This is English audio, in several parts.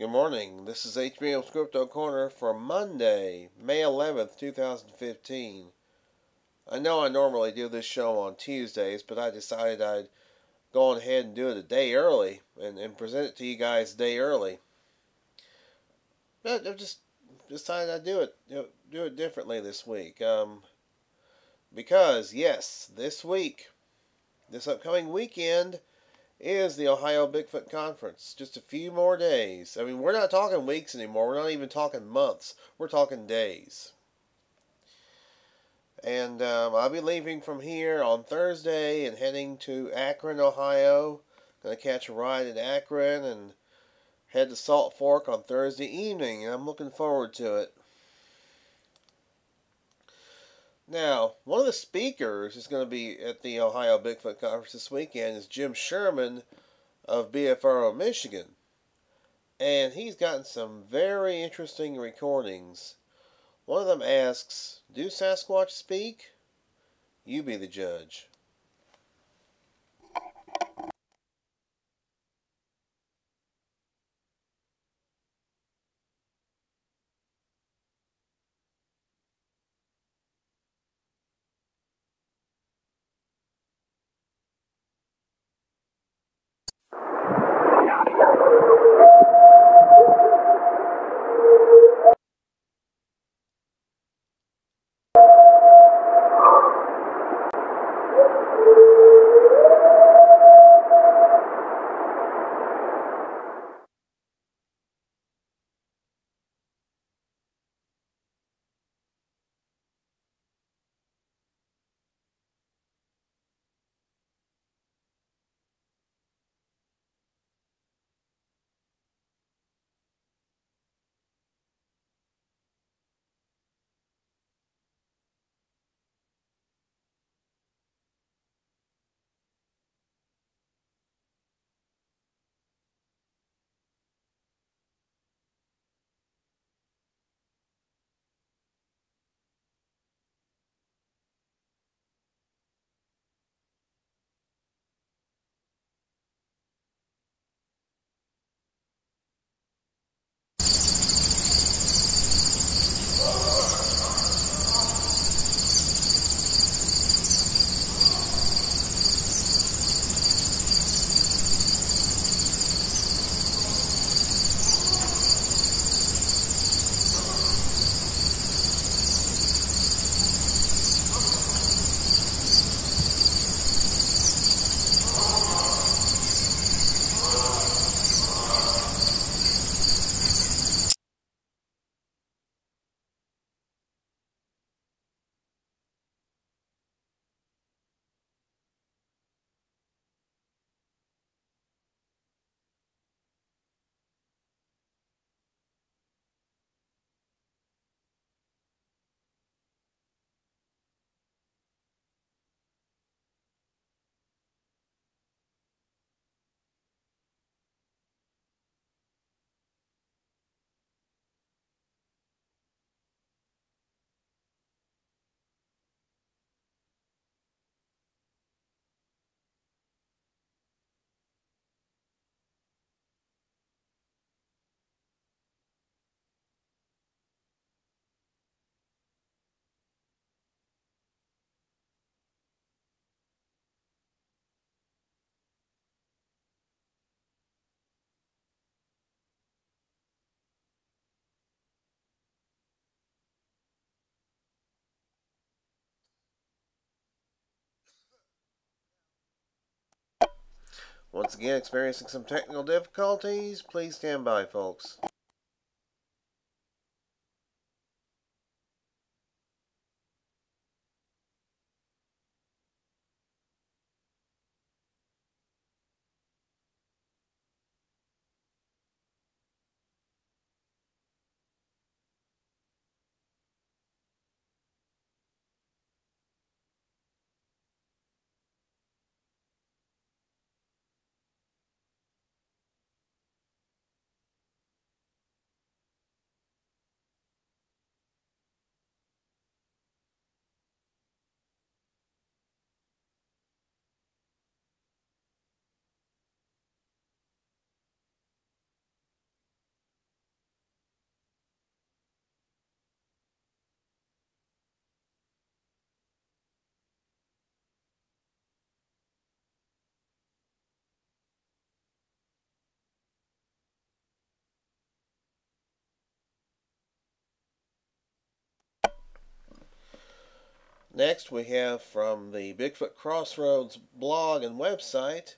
Good morning. This is HBM's Crypto-Corner for Monday, May 11th, 2015. I know I normally do this show on Tuesdays, but I decided I'd go on ahead and do it a day early and present it to you guys a day early. But I've just decided I'd do it differently this week. Because, yes, this upcoming weekend, is the Ohio Bigfoot Conference. Just a few more days. I mean, we're not talking weeks anymore. We're not even talking months. We're talking days. And I'll be leaving from here on Thursday and heading to Akron, Ohio. Going to catch a ride in Akron and head to Salt Fork on Thursday evening. And I'm looking forward to it. Now, one of the speakers is going to be at the Ohio Bigfoot Conference this weekend is Jim Sherman of BFRO, Michigan. And he's gotten some very interesting recordings. One of them asks, "Do Sasquatch speak? You be the judge." Once again, experiencing some technical difficulties. Please stand by, folks. Next, we have from the Bigfoot Crossroads blog and website,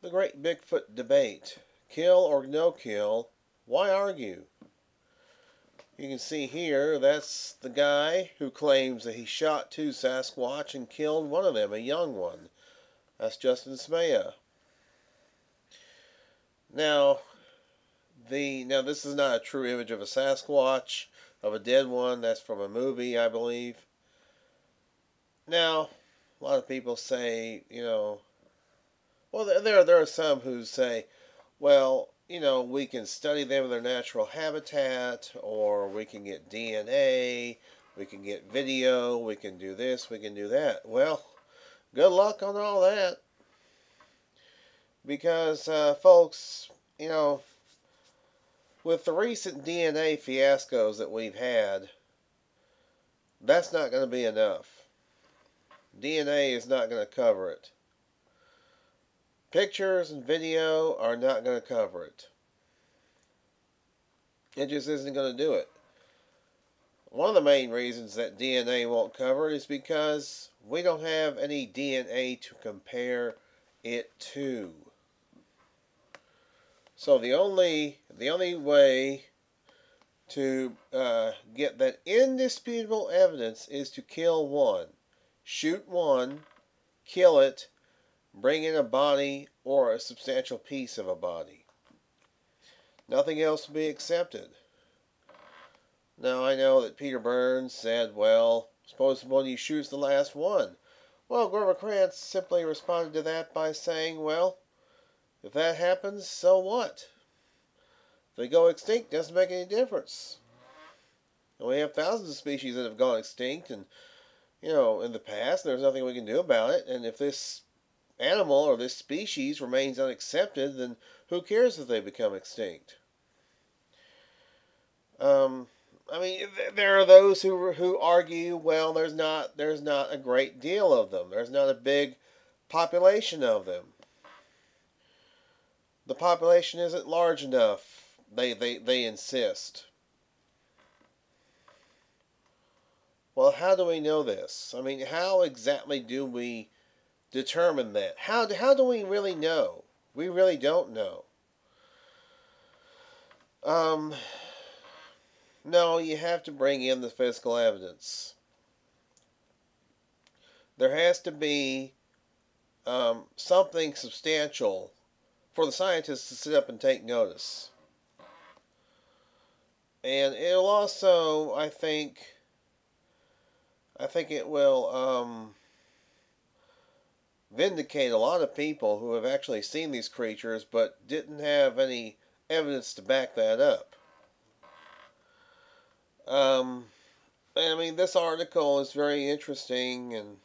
the Great Bigfoot Debate. Kill or no kill? Why argue? You can see here, that's the guy who claims that he shot 2 Sasquatch and killed one of them, a young one. That's Justin Smaya. Now, this is not a true image of a Sasquatch, of a dead one. That's from a movie, I believe. Now, a lot of people say, well, there are some who say, well, we can study them in their natural habitat, or we can get DNA, we can get video, we can do this, we can do that. Well, good luck on all that. Because, folks, with the recent DNA fiascos that we've had, that's not going to be enough. DNA is not going to cover it. Pictures and video are not going to cover it. It just isn't going to do it. One of the main reasons that DNA won't cover it is because we don't have any DNA to compare it to. So the only way to get that indisputable evidence is to kill one. Shoot one, kill it, bring in a body or a substantial piece of a body. Nothing else will be accepted. Now, I know that Peter Burns said, well, suppose somebody shoots the last one. Well, Grover Krantz simply responded to that by saying, well, if that happens, so what? If they go extinct, it doesn't make any difference. And we have thousands of species that have gone extinct, and, in the past, there's nothing we can do about it. And if this animal or this species remains unaccepted, then who cares if they become extinct? There are those who argue, well, there's not a great deal of them. There's not a big population of them. The population isn't large enough, they insist. Well, how do we know this? How exactly do we determine that? How do we really know? We really don't know. No, you have to bring in the physical evidence. There has to be something substantial for the scientists to sit up and take notice. And it'll also, I think it will vindicate a lot of people who have actually seen these creatures but didn't have any evidence to back that up. This article is very interesting, and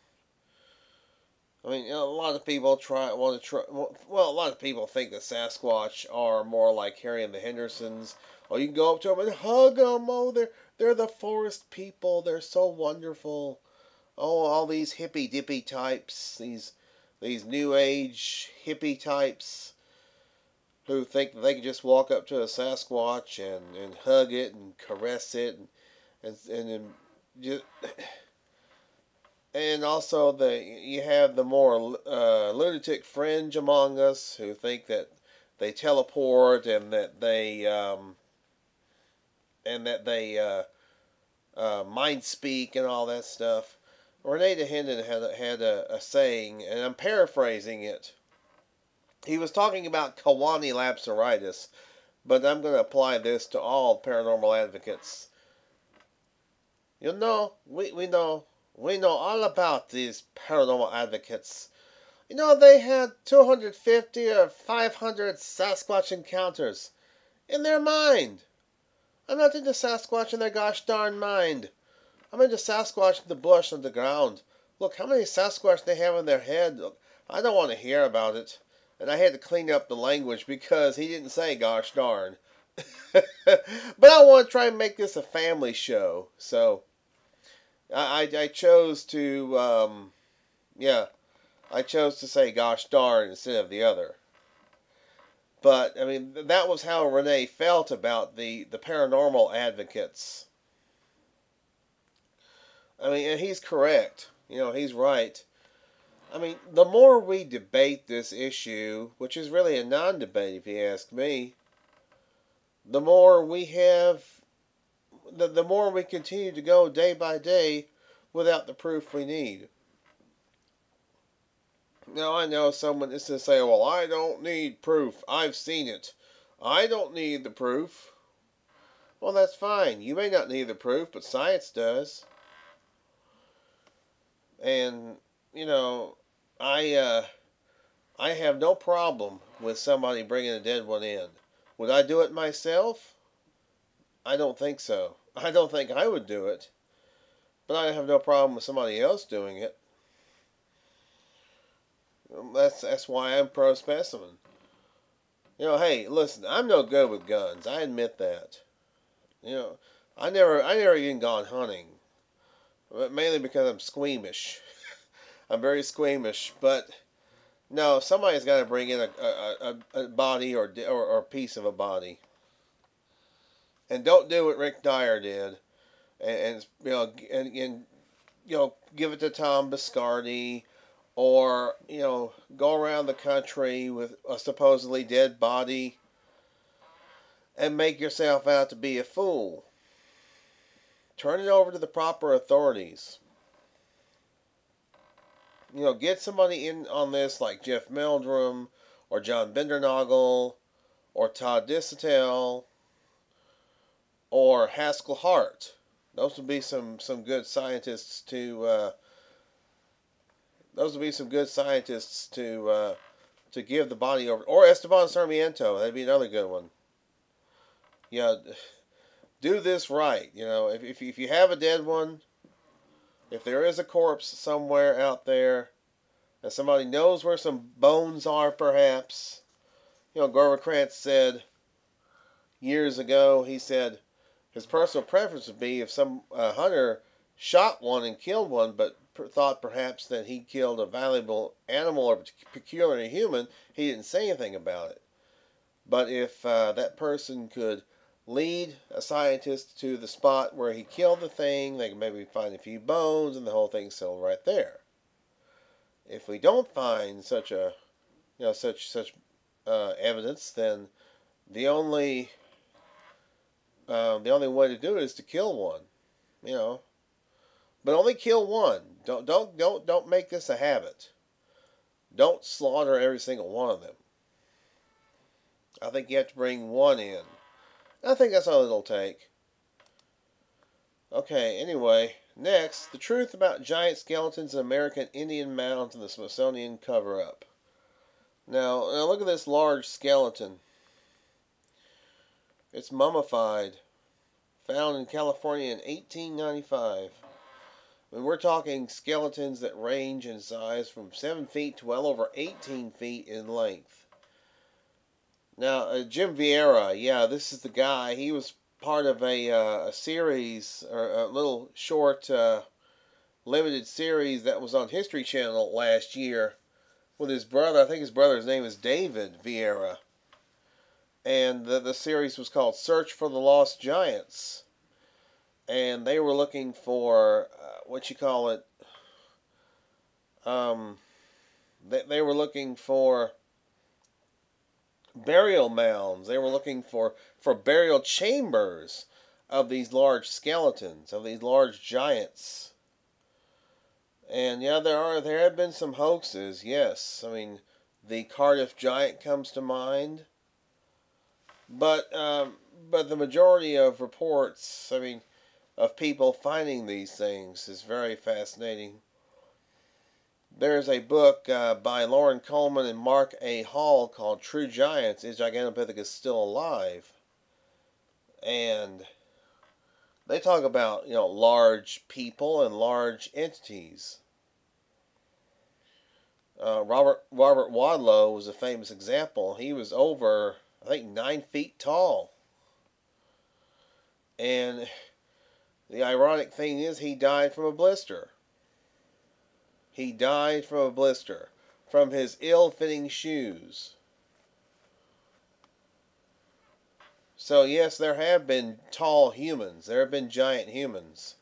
a lot of people a lot of people think that Sasquatch are more like Harry and the Hendersons. Oh, you can go up to them and hug them. Oh, they're the forest people. They're so wonderful. Oh, all these hippy dippy types, these new age hippie types who think that they can just walk up to a Sasquatch and hug it and caress it and also you have the more lunatic fringe among us who think that they teleport and that they mind speak and all that stuff. Rene Dahinden had a saying, and I'm paraphrasing it. He was talking about Kawani lapsaritis, but I'm going to apply this to all paranormal advocates. We know all about these paranormal advocates. They had 250 or 500 Sasquatch encounters in their mind. I'm not into Sasquatch in their gosh darn mind. I'm into Sasquatch in the bush on the ground. Look, how many Sasquatch they have in their head. Look, I don't want to hear about it. And I had to clean up the language because he didn't say gosh darn. But I want to try and make this a family show. So I chose to I chose to say gosh darn instead of the other. But that was how Rene felt about the paranormal advocates. And he's correct. He's right. I mean, the more we debate this issue, which is really a non-debate if you ask me, the more we have, the more we continue to go day by day without the proof we need. Now, I know someone is going to say, well, I don't need proof. I've seen it. I don't need the proof. Well, that's fine. You may not need the proof, but science does. And, I have no problem with somebody bringing a dead one in. Would I do it myself? I don't think so. I don't think I would do it. But I have no problem with somebody else doing it. That's why I'm pro specimen. Hey, listen, I'm no good with guns. I admit that. I never even gone hunting. Mainly because I'm squeamish. I'm very squeamish. But no, somebody's got to bring in a body or a piece of a body. And don't do what Rick Dyer did, and give it to Tom Biscardi. Or, go around the country with a supposedly dead body and make yourself out to be a fool. Turn it over to the proper authorities. Get somebody in on this like Jeff Meldrum or John Bindernagel or Todd Disotell or Haskell Hart. Those would be some good scientists to... Those would be some good scientists to give the body over. Or Esteban Sarmiento. That'd be another good one. Do this right. If you have a dead one, if there is a corpse somewhere out there, and somebody knows where some bones are, perhaps. Grover Krantz said years ago, he said his personal preference would be if some hunter shot one and killed one, but thought perhaps that he killed a valuable animal or peculiarly human, he didn't say anything about it. But if that person could lead a scientist to the spot where he killed the thing, they can maybe find a few bones and the whole thing's settled right there. If we don't find such evidence, then the only way to do it is to kill one. But only kill one. Don't make this a habit. Don't slaughter every single one of them. I think you have to bring one in. I think that's all it'll take. Okay, anyway, next, the truth about giant skeletons in American Indian mounds and the Smithsonian cover-up. Now look at this large skeleton. It's mummified. Found in California in 1895. We're talking skeletons that range in size from 7 feet to well over 18 feet in length. Now, Jim Vieira, this is the guy. He was part of a series, or a little short limited series that was on History Channel last year with his brother. I think his brother's name is David Vieira. And the series was called Search for the Lost Giants. And they were looking for, they were looking for burial mounds. They were looking for burial chambers of these large skeletons, of these large giants. And there have been some hoaxes, yes. I mean, the Cardiff giant comes to mind. But the majority of reports, of people finding these things is very fascinating. There's a book by Lauren Coleman and Mark A. Hall called True Giants, Is Gigantopithecus Still Alive? And they talk about, large people and large entities. Robert Wadlow was a famous example. He was over, 9 feet tall. And the ironic thing is he died from a blister. He died from a blister from his ill-fitting shoes. So yes, there have been tall humans. There have been giant humans.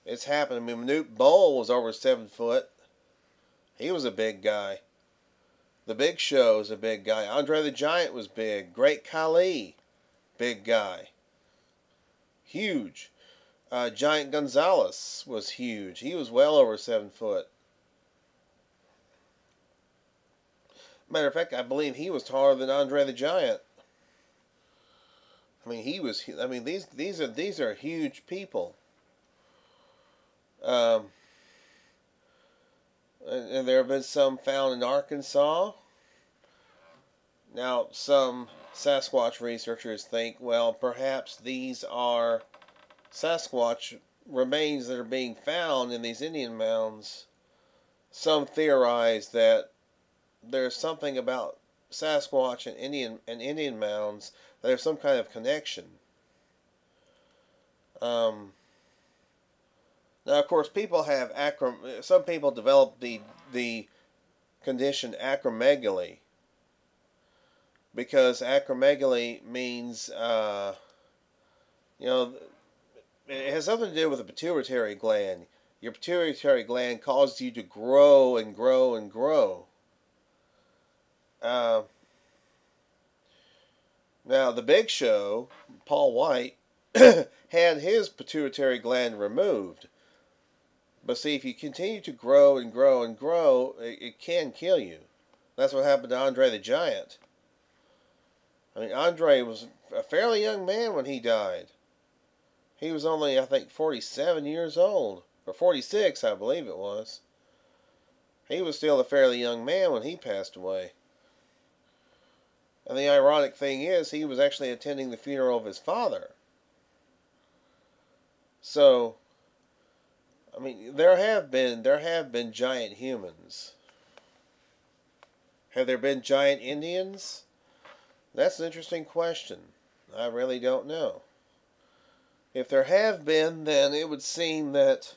It's happened. I mean, Manute Bol was over 7 foot. He was a big guy. The Big Show is a big guy. Andre the Giant was big. Great Khali, big guy. Huge. Giant Gonzalez was huge. He was well over 7 foot. Matter of fact, I believe he was taller than Andre the Giant. I mean, he was. I mean, these are huge people. And there have been some found in Arkansas. Now, some Sasquatch researchers think, well, perhaps these are Sasquatch remains that are being found in these Indian mounds. Some theorize that there's something about Sasquatch and Indian mounds that there's some kind of connection. Now, of course, people have some people develop the condition acromegaly, because acromegaly means it has something to do with the pituitary gland. Your pituitary gland causes you to grow and grow and grow. Now, the Big Show, Paul White, had his pituitary gland removed. But see, if you continue to grow and grow and grow, it can kill you. That's what happened to Andre the Giant. I mean, Andre was a fairly young man when he died. He was only, I think, 47 years old. Or 46, I believe it was. He was still a fairly young man when he passed away. And the ironic thing is, he was actually attending the funeral of his father. So, I mean, there have been giant humans. Have there been giant Indians? That's an interesting question. I really don't know. If there have been, then it would seem that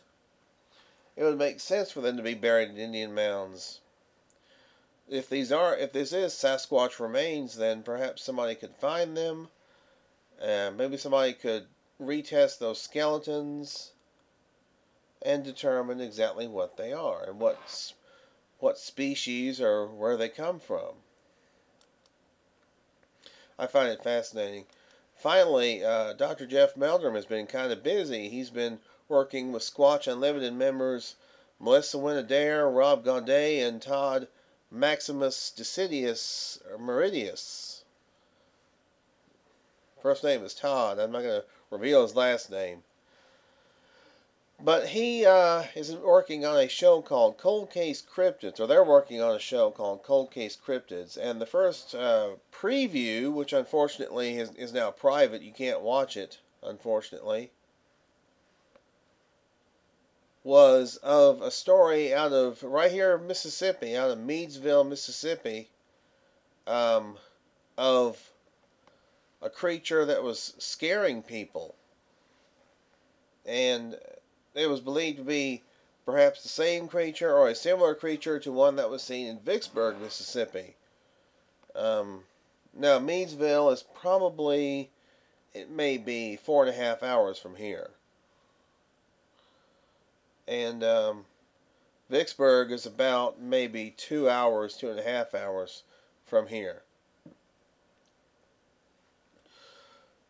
it would make sense for them to be buried in Indian mounds. If this is Sasquatch remains, then perhaps somebody could find them. Maybe somebody could retest those skeletons and determine exactly what they are and what species or where they come from. I find it fascinating. Finally, Dr. Jeff Meldrum has been kind of busy. He's been working with Squatch Unlimited members Melissa Winadair, Rob Gaudet, and Todd Maximus Decidius Meridius. First name is Todd. I'm not going to reveal his last name. But he is working on a show called Cold Case Cryptids, or they're working on a show called Cold Case Cryptids. And the first preview, which unfortunately is now private, you can't watch it, unfortunately, was of a story out of right here in Mississippi, out of Meadsville, Mississippi, of a creature that was scaring people. And it was believed to be perhaps the same creature or a similar creature to one that was seen in Vicksburg, Mississippi. Now, Meadsville is probably, it may be 4.5 hours from here. And Vicksburg is about maybe 2 hours, 2.5 hours from here.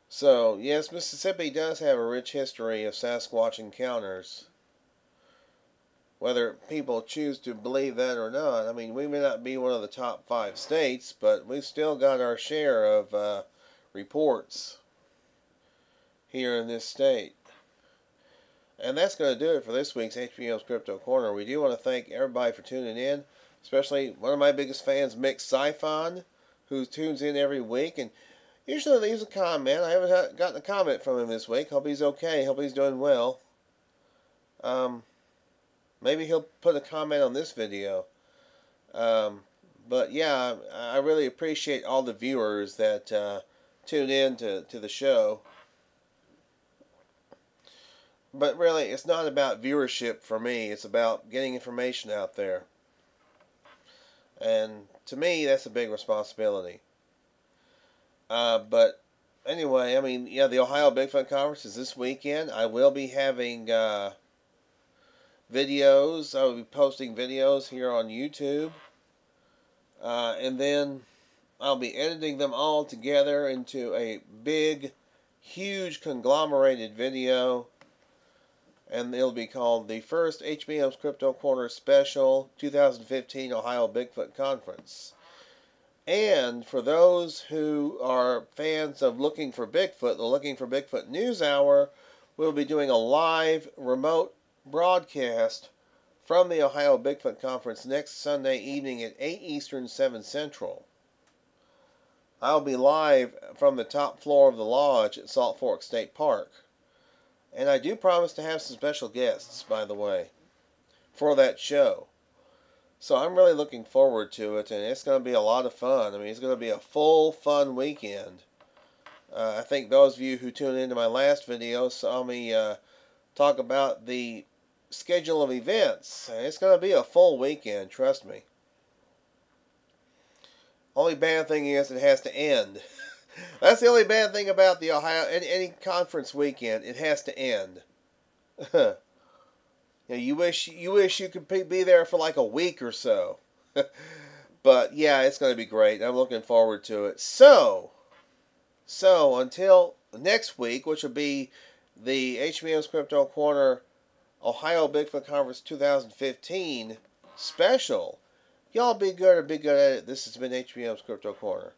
So, yes, Mississippi does have a rich history of Sasquatch encounters. Whether people choose to believe that or not, I mean, we may not be one of the top 5 states, but we've still got our share of reports here in this state. And that's going to do it for this week's HBM's Crypto-Corner. We do want to thank everybody for tuning in, especially one of my biggest fans, Mick Siphon, who tunes in every week and usually leaves a comment. I haven't gotten a comment from him this week. Hope he's okay. Hope he's doing well. Maybe he'll put a comment on this video. But yeah, I really appreciate all the viewers that tune in to the show. But really, it's not about viewership for me. It's about getting information out there. And to me, that's a big responsibility. But anyway, I mean, yeah, the Ohio Bigfoot Conference is this weekend. I will be having videos. I will be posting videos here on YouTube. And then I'll be editing them all together into a big, huge conglomerated video. And it'll be called the first HBM's Crypto Corner Special 2015 Ohio Bigfoot Conference. And for those who are fans of Looking for Bigfoot, the Looking for Bigfoot News Hour, we'll be doing a live remote broadcast from the Ohio Bigfoot Conference next Sunday evening at 8 Eastern, 7 Central. I'll be live from the top floor of the lodge at Salt Fork State Park. And I do promise to have some special guests, by the way, for that show. So I'm really looking forward to it, and it's going to be a lot of fun. I mean, it's going to be a full, fun weekend. I think those of you who tuned into my last video saw me talk about the schedule of events. And it's going to be a full weekend, trust me. Only bad thing is it has to end. That's the only bad thing about the Ohio any conference weekend. It has to end. You wish you could be there for like a week or so. But yeah, it's going to be great. I'm looking forward to it. So until next week, which will be the HBM's Crypto Corner Ohio Bigfoot Conference 2015 special, y'all be good or be good at it. This has been HBM's Crypto Corner.